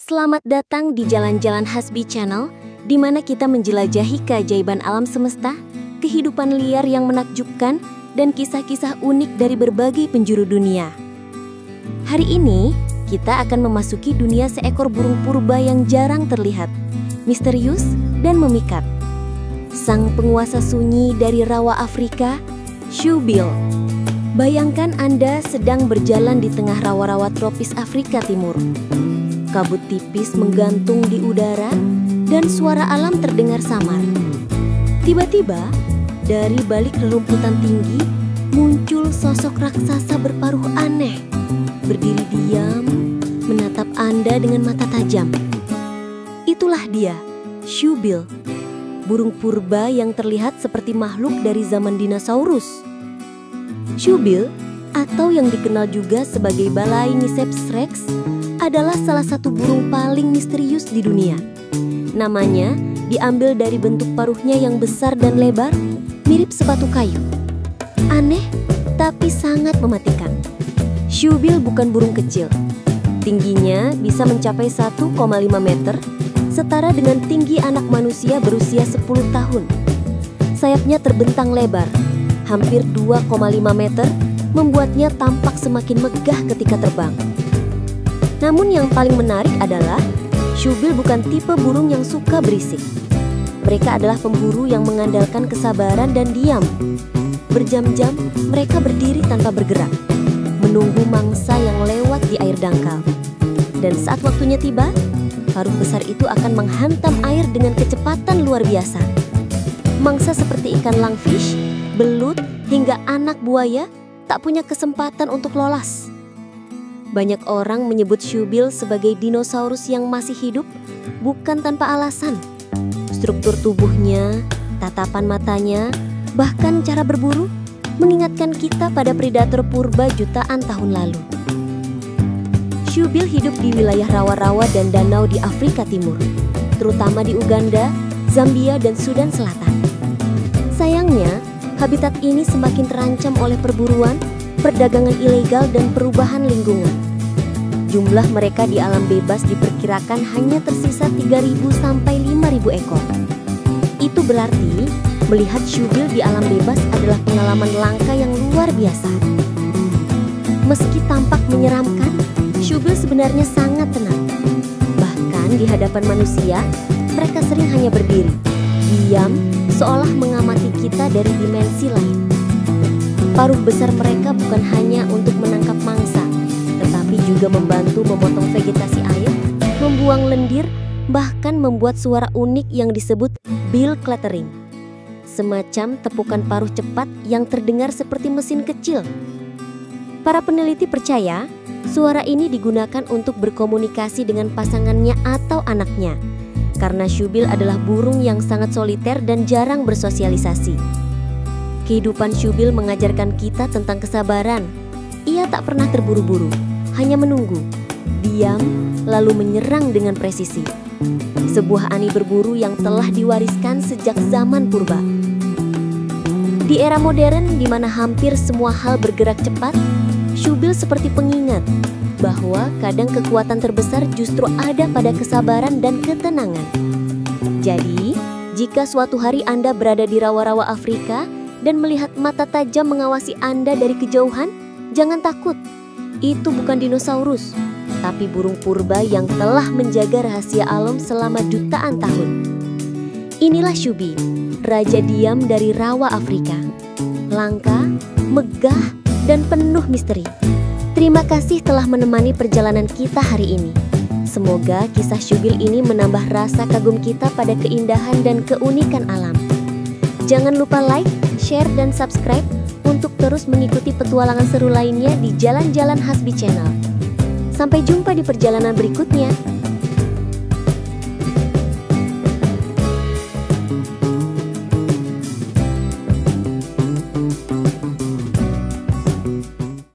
Selamat datang di Jalan-Jalan Hasbi Channel, di mana kita menjelajahi keajaiban alam semesta, kehidupan liar yang menakjubkan, dan kisah-kisah unik dari berbagai penjuru dunia. Hari ini, kita akan memasuki dunia seekor burung purba yang jarang terlihat, misterius dan memikat. Sang penguasa sunyi dari rawa Afrika, Shoebill. Bayangkan Anda sedang berjalan di tengah rawa-rawa tropis Afrika Timur. Kabut tipis menggantung di udara dan suara alam terdengar samar. Tiba-tiba, dari balik rerumputan tinggi, muncul sosok raksasa berparuh aneh. Berdiri diam, menatap Anda dengan mata tajam. Itulah dia, Shoebill, burung purba yang terlihat seperti makhluk dari zaman dinosaurus. Shoebill, atau yang dikenal juga sebagai Balaeniceps rex, adalah salah satu burung paling misterius di dunia. Namanya diambil dari bentuk paruhnya yang besar dan lebar, mirip sepatu kayu. Aneh, tapi sangat mematikan. Shoebill bukan burung kecil. Tingginya bisa mencapai 1,5 meter, setara dengan tinggi anak manusia berusia 10 tahun. Sayapnya terbentang lebar, hampir 2,5 meter, membuatnya tampak semakin megah ketika terbang. Namun yang paling menarik adalah Shoebill bukan tipe burung yang suka berisik. Mereka adalah pemburu yang mengandalkan kesabaran dan diam. Berjam-jam mereka berdiri tanpa bergerak, menunggu mangsa yang lewat di air dangkal. Dan saat waktunya tiba, paruh besar itu akan menghantam air dengan kecepatan luar biasa. Mangsa seperti ikan langfish, belut, hingga anak buaya tak punya kesempatan untuk lolos. Banyak orang menyebut Shoebill sebagai dinosaurus yang masih hidup, bukan tanpa alasan. Struktur tubuhnya, tatapan matanya, bahkan cara berburu mengingatkan kita pada predator purba jutaan tahun lalu. Shoebill hidup di wilayah rawa-rawa dan danau di Afrika Timur, terutama di Uganda, Zambia, dan Sudan Selatan. Sayangnya, habitat ini semakin terancam oleh perburuan, perdagangan ilegal, dan perubahan lingkungan. Jumlah mereka di alam bebas diperkirakan hanya tersisa 3.000 sampai 5.000 ekor. Itu berarti melihat Shoebill di alam bebas adalah pengalaman langka yang luar biasa. Meski tampak menyeramkan, Shoebill sebenarnya sangat tenang. Bahkan di hadapan manusia, mereka sering hanya berdiri, diam, seolah mengamati kita dari dimensi lain. Paruh besar mereka bukan hanya untuk menangkap mangsa, tetapi juga membantu memotong vegetasi air, membuang lendir, bahkan membuat suara unik yang disebut bill clattering. Semacam tepukan paruh cepat yang terdengar seperti mesin kecil. Para peneliti percaya, suara ini digunakan untuk berkomunikasi dengan pasangannya atau anaknya, karena Shoebill adalah burung yang sangat soliter dan jarang bersosialisasi. Kehidupan Shoebill mengajarkan kita tentang kesabaran. Ia tak pernah terburu-buru, hanya menunggu, diam, lalu menyerang dengan presisi. Sebuah ani berburu yang telah diwariskan sejak zaman purba. Di era modern di mana hampir semua hal bergerak cepat, Shoebill seperti pengingat bahwa kadang kekuatan terbesar justru ada pada kesabaran dan ketenangan. Jadi, jika suatu hari Anda berada di rawa-rawa Afrika dan melihat mata tajam mengawasi Anda dari kejauhan, jangan takut. Itu bukan dinosaurus, tapi burung purba yang telah menjaga rahasia alam selama jutaan tahun. Inilah Shoebill, raja diam dari rawa Afrika. Langka, megah, dan penuh misteri. Terima kasih telah menemani perjalanan kita hari ini. Semoga kisah Shoebill ini menambah rasa kagum kita pada keindahan dan keunikan alam. Jangan lupa like, share, dan subscribe untuk terus mengikuti petualangan seru lainnya di Jalan-Jalan Hasbi Channel. Sampai jumpa di perjalanan berikutnya.